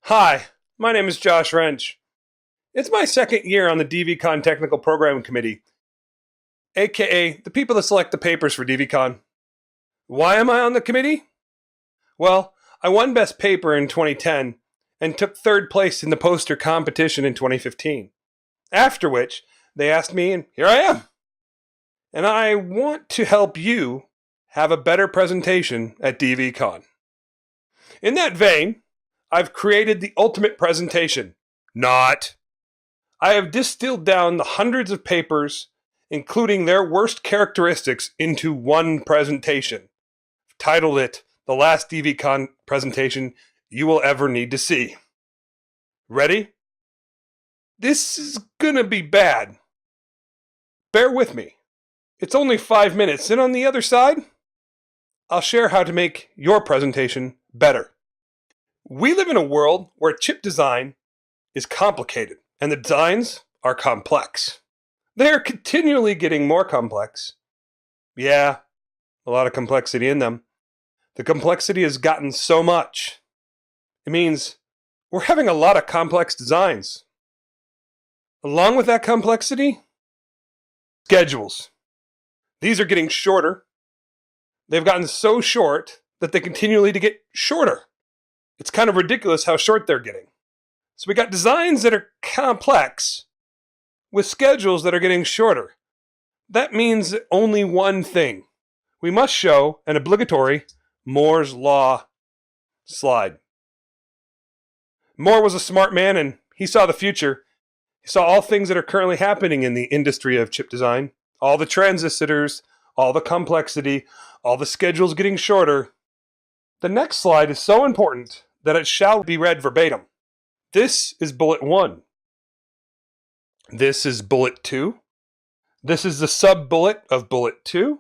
Hi, my name is Josh Wrench. It's my second year on the DVCon Technical Programming Committee, aka the people that select the papers for DVCon. Why am I on the committee? Well, I won Best Paper in 2010 and took third place in the poster competition in 2015. After which, they asked me, and here I am. And I want to help you have a better presentation at DVCon. In that vein, I've created the ultimate presentation. Not. I have distilled down the hundreds of papers, including their worst characteristics, into one presentation. I've titled it The Last DVCon Presentation You Will Ever Need to See. Ready? This is gonna be bad. Bear with me. It's only 5 minutes, and on the other side, I'll share how to make your presentation better. We live in a world where chip design is complicated, and the designs are complex. They are continually getting more complex. Yeah, a lot of complexity in them. The complexity has gotten so much. It means we're having a lot of complex designs. Along with that complexity, schedules. These are getting shorter. They've gotten so short that they continually to get shorter. It's kind of ridiculous how short they're getting. So we got designs that are complex with schedules that are getting shorter. That means only one thing. We must show an obligatory Moore's Law slide. Moore was a smart man and he saw the future. He saw all things that are currently happening in the industry of chip design. All the transistors, all the complexity, all the schedules getting shorter. The next slide is so important that it shall be read verbatim. This is bullet 1. This is bullet 2. This is the sub-bullet of bullet 2.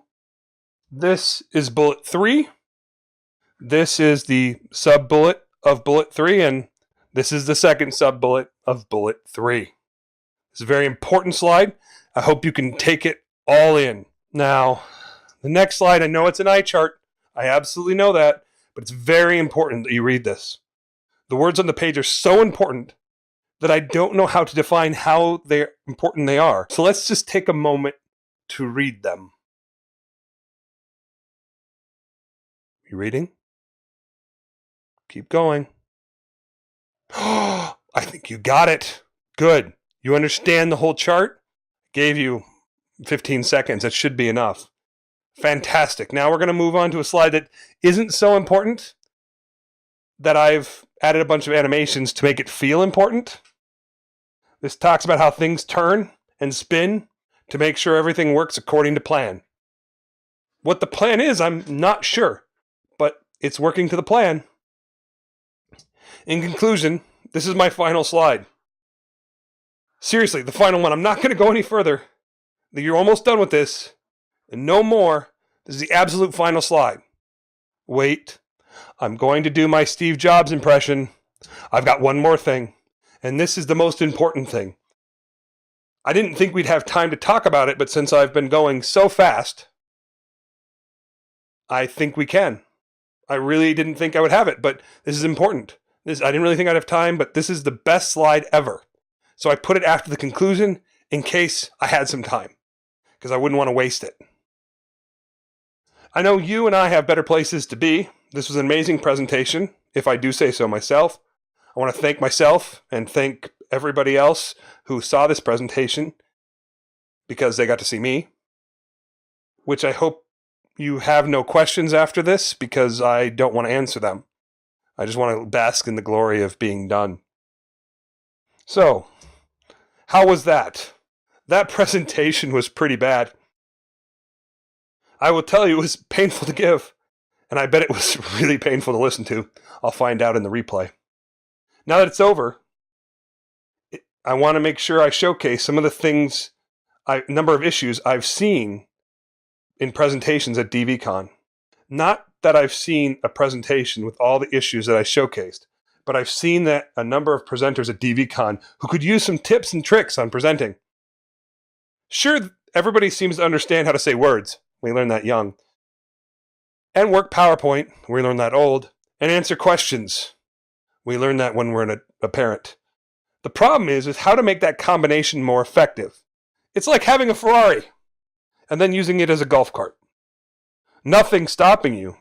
This is bullet 3. This is the sub-bullet of bullet 3, and this is the second sub-bullet of bullet 3. It's a very important slide. I hope you can take it all in. Now, the next slide, I know it's an eye chart. I absolutely know that. But it's very important that you read this. The words on the page are so important that I don't know how to define how important they are. So let's just take a moment to read them. You reading? Keep going. Oh, I think you got it. Good. You understand the whole chart? Gave you 15 seconds. That should be enough. Fantastic. Now we're going to move on to a slide that isn't so important, that I've added a bunch of animations to make it feel important. This talks about how things turn and spin to make sure everything works according to plan. What the plan is, I'm not sure, but it's working to the plan. In conclusion, this is my final slide. Seriously, the final one. I'm not going to go any further. You're almost done with this. And no more. This is the absolute final slide. Wait. I'm going to do my Steve Jobs impression. I've got one more thing. And this is the most important thing. I didn't think we'd have time to talk about it, but since I've been going so fast, I think we can. I really didn't think I would have it, but this is important. I didn't really think I'd have time, but this is the best slide ever. So I put it after the conclusion in case I had some time, because I wouldn't want to waste it. I know you and I have better places to be. This was an amazing presentation, if I do say so myself. I want to thank myself and thank everybody else who saw this presentation because they got to see me, which I hope you have no questions after this because I don't want to answer them. I just want to bask in the glory of being done. So, how was that? That presentation was pretty bad. I will tell you, it was painful to give, and I bet it was really painful to listen to. I'll find out in the replay. Now that it's over, I want to make sure I showcase some of the things, number of issues I've seen in presentations at DVCon. Not that I've seen a presentation with all the issues that I showcased, but I've seen that a number of presenters at DVCon who could use some tips and tricks on presenting. Sure, everybody seems to understand how to say words. We learned that young. And work PowerPoint. We learned that old. And answer questions. We learn that when we're a parent. The problem is how to make that combination more effective. It's like having a Ferrari and then using it as a golf cart. Nothing's stopping you.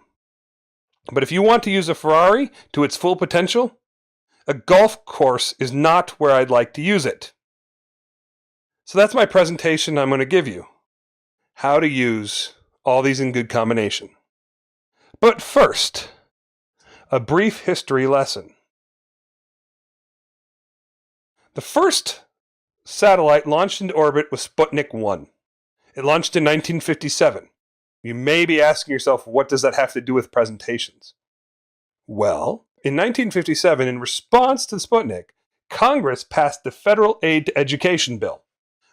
But if you want to use a Ferrari to its full potential, a golf course is not where I'd like to use it. So that's my presentation I'm going to give you. How to use all these in good combination. But first, a brief history lesson. The first satellite launched into orbit was Sputnik 1. It launched in 1957. You may be asking yourself, what does that have to do with presentations? Well, in 1957, in response to Sputnik, Congress passed the Federal Aid to Education Bill.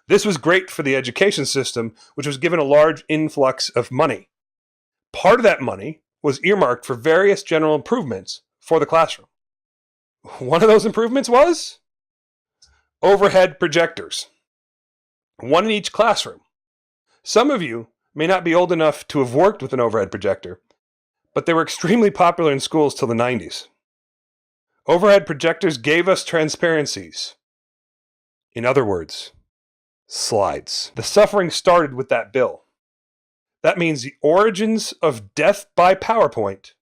This was great for the education system, which was given a large influx of money. Part of that money was earmarked for various general improvements for the classroom. One of those improvements was overhead projectors. One in each classroom. Some of you may not be old enough to have worked with an overhead projector, but they were extremely popular in schools till the 90s. Overhead projectors gave us transparencies. In other words, slides. The suffering started with that bill. That means the origins of death by PowerPoint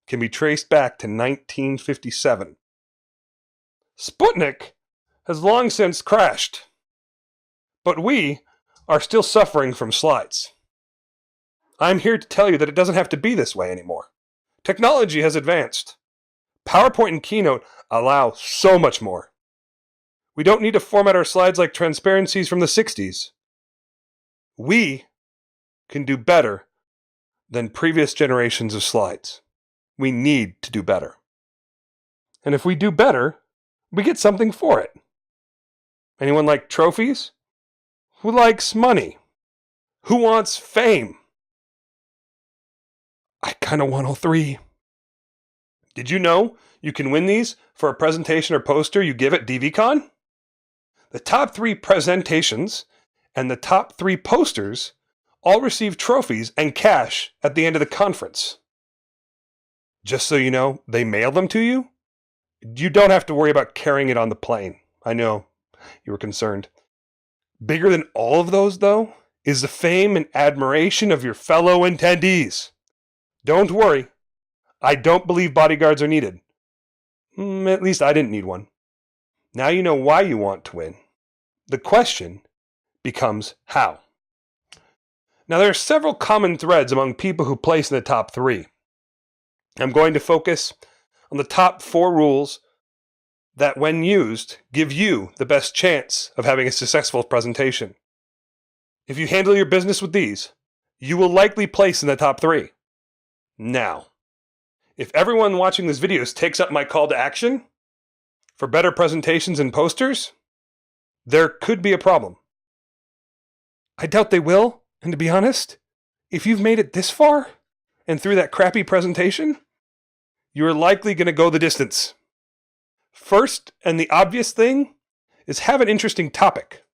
can be traced back to 1957. Sputnik has long since crashed, but we are still suffering from slides. I'm here to tell you that it doesn't have to be this way anymore. Technology has advanced. PowerPoint and Keynote allow so much more. We don't need to format our slides like transparencies from the 60s. We can do better than previous generations of slides. We need to do better. And if we do better, we get something for it. Anyone like trophies? Who likes money? Who wants fame? I kind of want all three. Did you know you can win these for a presentation or poster you give at DVCon? The top 3 presentations and the top 3 posters all receive trophies and cash at the end of the conference. Just so you know, they mail them to you. You don't have to worry about carrying it on the plane. I know you were concerned. Bigger than all of those, though, is the fame and admiration of your fellow attendees. Don't worry. I don't believe bodyguards are needed. At least I didn't need one. Now you know why you want to win. The question becomes how. Now there are several common threads among people who place in the top 3. I'm going to focus on the top 4 rules that, when used, give you the best chance of having a successful presentation. If you handle your business with these, you will likely place in the top 3. Now, if everyone watching this video takes up my call to action for better presentations and posters, there could be a problem. I doubt they will, and to be honest, if you've made it this far and through that crappy presentation, you're likely going to go the distance. First, and the obvious thing, is have an interesting topic.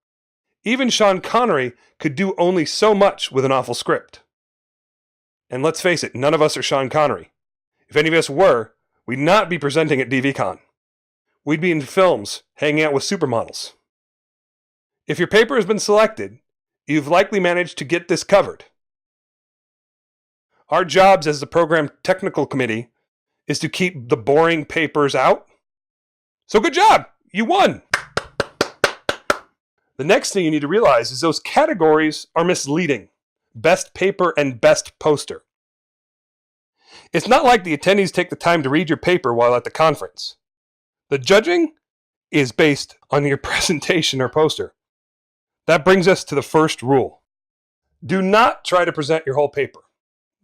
Even Sean Connery could do only so much with an awful script. And let's face it, none of us are Sean Connery. If any of us were, we'd not be presenting at DVCon. We'd be in films, hanging out with supermodels. If your paper has been selected, you've likely managed to get this covered. Our jobs as the program technical committee is to keep the boring papers out. So good job! You won! The next thing you need to realize is those categories are misleading. Best paper and best poster. It's not like the attendees take the time to read your paper while at the conference. The judging is based on your presentation or poster. That brings us to the first rule. Do not try to present your whole paper.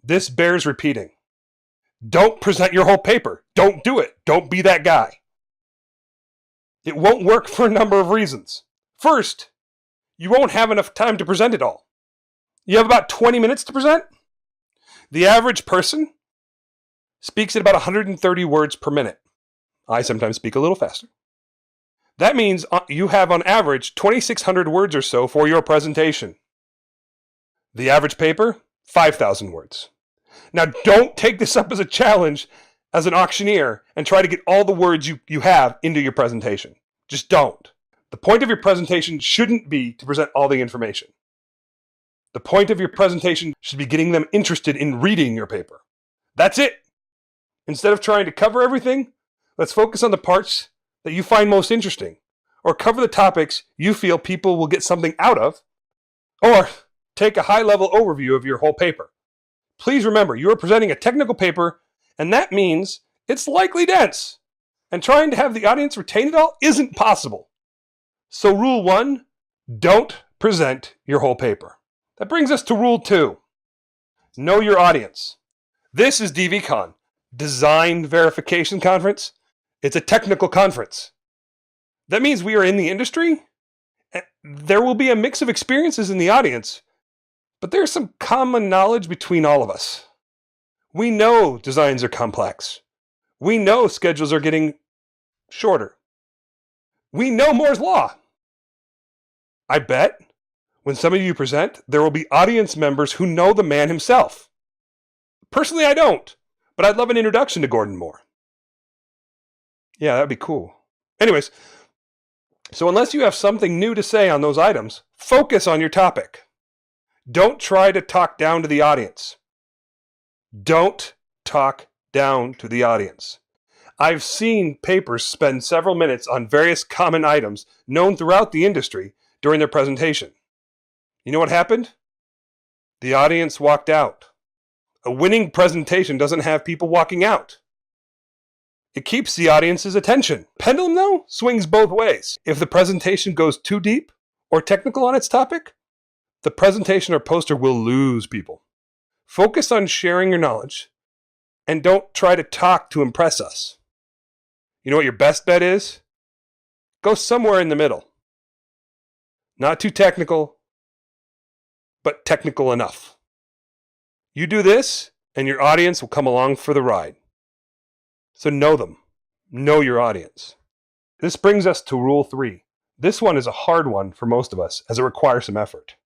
This bears repeating. Don't present your whole paper. Don't do it. Don't be that guy. It won't work for a number of reasons. First, you won't have enough time to present it all. You have about 20 minutes to present. The average person speaks at about 130 words per minute. I sometimes speak a little faster. That means you have on average 2,600 words or so for your presentation. The average paper, 5,000 words. Now don't take this up as a challenge as an auctioneer and try to get all the words you have into your presentation. Just don't. The point of your presentation shouldn't be to present all the information. The point of your presentation should be getting them interested in reading your paper. That's it. Instead of trying to cover everything, let's focus on the parts that you find most interesting, or cover the topics you feel people will get something out of, or take a high-level overview of your whole paper. Please remember, you are presenting a technical paper, and that means it's likely dense, and trying to have the audience retain it all isn't possible. So rule 1, don't present your whole paper. That brings us to rule 2. Know your audience. This is DVCon, Design Verification Conference. It's a technical conference. That means we are in the industry. There will be a mix of experiences in the audience, but there's some common knowledge between all of us. We know designs are complex. We know schedules are getting shorter. We know Moore's Law. I bet when some of you present, there will be audience members who know the man himself. Personally, I don't, but I'd love an introduction to Gordon Moore. Yeah, that'd be cool. Anyways, so unless you have something new to say on those items, focus on your topic. Don't try to talk down to the audience. Don't talk down to the audience. I've seen papers spend several minutes on various common items known throughout the industry during their presentation. You know what happened? The audience walked out. A winning presentation doesn't have people walking out. It keeps the audience's attention. Pendulum, though, swings both ways. If the presentation goes too deep or technical on its topic, the presentation or poster will lose people. Focus on sharing your knowledge and don't try to talk to impress us. You know what your best bet is? Go somewhere in the middle. Not too technical, but technical enough. You do this, and your audience will come along for the ride. So know them. Know your audience. This brings us to rule 3. This one is a hard one for most of us, as it requires some effort.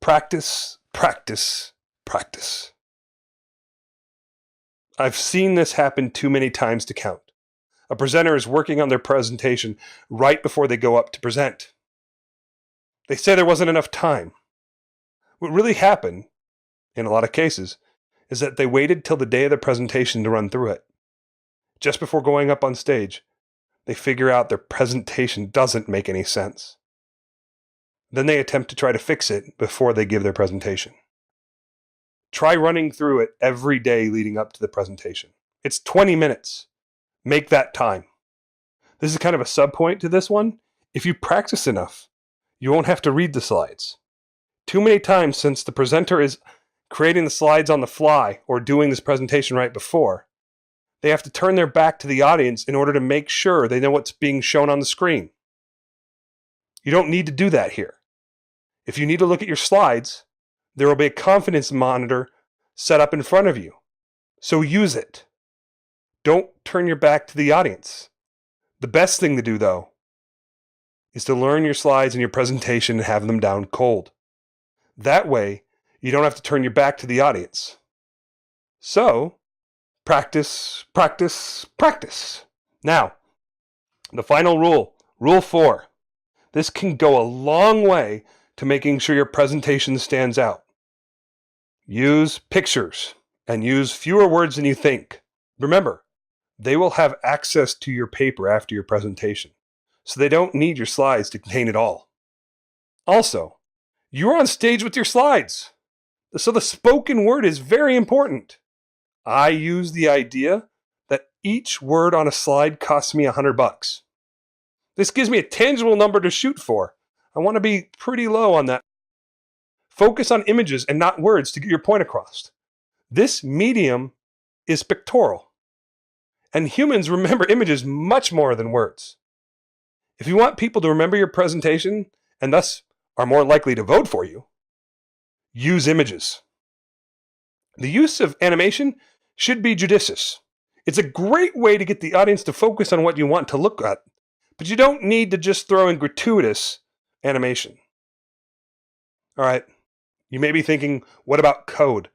Practice, practice, practice. I've seen this happen too many times to count. A presenter is working on their presentation right before they go up to present. They say there wasn't enough time. What really happened, in a lot of cases, is that they waited till the day of the presentation to run through it. Just before going up on stage, they figure out their presentation doesn't make any sense. Then they attempt to try to fix it before they give their presentation. Try running through it every day leading up to the presentation. It's 20 minutes. Make that time. This is kind of a sub-point to this one. If you practice enough, you won't have to read the slides. Too many times, since the presenter is creating the slides on the fly or doing this presentation right before, they have to turn their back to the audience in order to make sure they know what's being shown on the screen. You don't need to do that here. If you need to look at your slides, there will be a confidence monitor set up in front of you. So use it. Don't turn your back to the audience. The best thing to do, though, is to learn your slides and your presentation and have them down cold. That way, you don't have to turn your back to the audience. So, practice, practice, practice. Now, the final rule, rule 4. This can go a long way to making sure your presentation stands out. Use pictures and use fewer words than you think. Remember, they will have access to your paper after your presentation, so they don't need your slides to contain it all. Also, you're on stage with your slides, so the spoken word is very important. I use the idea that each word on a slide costs me $100. This gives me a tangible number to shoot for. I want to be pretty low on that. Focus on images and not words to get your point across. This medium is pictorial, and humans remember images much more than words. If you want people to remember your presentation and thus are more likely to vote for you, use images. The use of animation should be judicious. It's a great way to get the audience to focus on what you want to look at, but you don't need to just throw in gratuitous animation. All right, you may be thinking, what about code?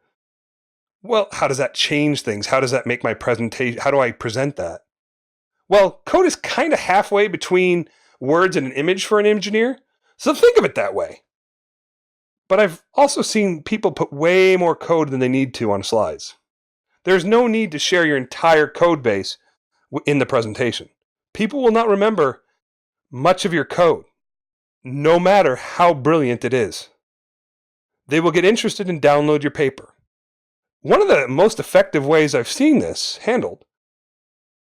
Well, how does that change things? How does that make my presentation? How do I present that? Well, code is kind of halfway between words and an image for an engineer, so think of it that way. But I've also seen people put way more code than they need to on slides. There's no need to share your entire code base in the presentation. People will not remember much of your code, no matter how brilliant it is. They will get interested and download your paper. One of the most effective ways I've seen this handled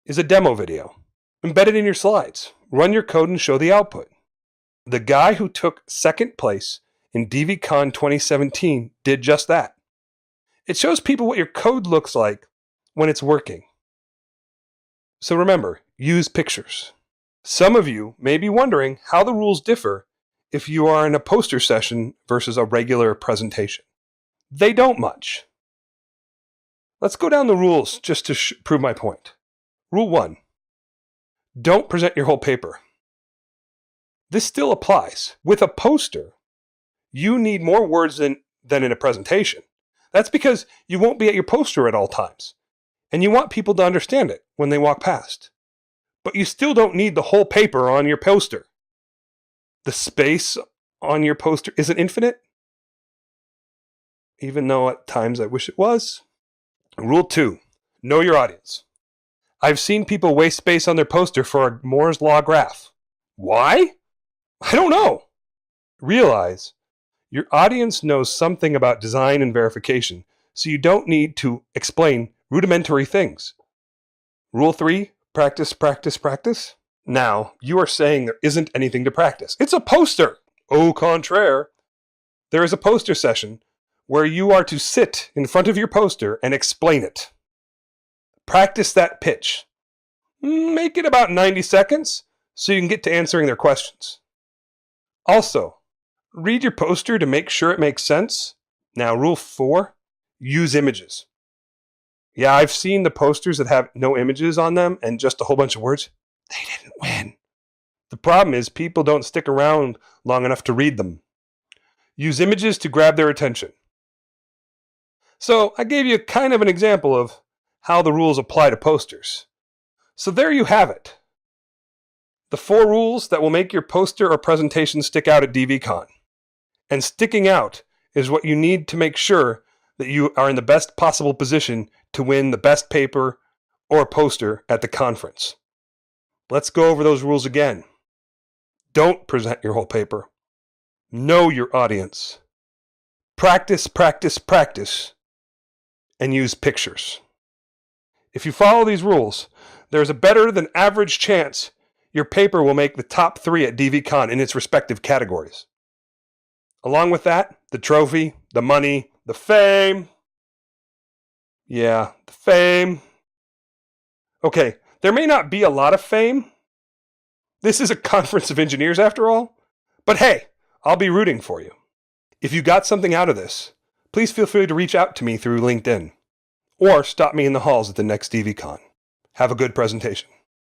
is a demo video. Embed it in your slides. Run your code and show the output. The guy who took second place in DVCon 2017 did just that. It shows people what your code looks like when it's working. So remember, use pictures. Some of you may be wondering how the rules differ if you are in a poster session versus a regular presentation. They don't much. Let's go down the rules just to prove my point. Rule 1. Don't present your whole paper. This still applies. With a poster, you need more words than in a presentation. That's because you won't be at your poster at all times, and you want people to understand it when they walk past. But you still don't need the whole paper on your poster. The space on your poster isn't infinite, even though at times I wish it was. Rule 2. Know your audience. I've seen people waste space on their poster for a Moore's Law graph. Why? I don't know. Realize your audience knows something about design and verification, so you don't need to explain rudimentary things. Rule 3, practice, practice, practice. Now, you are saying there isn't anything to practice. It's a poster. Au contraire, there is a poster session where you are to sit in front of your poster and explain it. Practice that pitch. Make it about 90 seconds so you can get to answering their questions. Also, read your poster to make sure it makes sense. Now, rule 4, use images. Yeah, I've seen the posters that have no images on them and just a whole bunch of words. They didn't win. The problem is people don't stick around long enough to read them. Use images to grab their attention. So I gave you kind of an example of how the rules apply to posters. So there you have it. The 4 rules that will make your poster or presentation stick out at DVCon. And sticking out is what you need to make sure that you are in the best possible position to win the best paper or poster at the conference. Let's go over those rules again. Don't present your whole paper. Know your audience. Practice, practice, practice, and use pictures. If you follow these rules, there's a better than average chance your paper will make the top 3 at DVCon in its respective categories. Along with that, the trophy, the money, the fame. Yeah, the fame. Okay, there may not be a lot of fame. This is a conference of engineers after all. But hey, I'll be rooting for you. If you got something out of this, please feel free to reach out to me through LinkedIn or stop me in the halls at the next DVCon. Have a good presentation.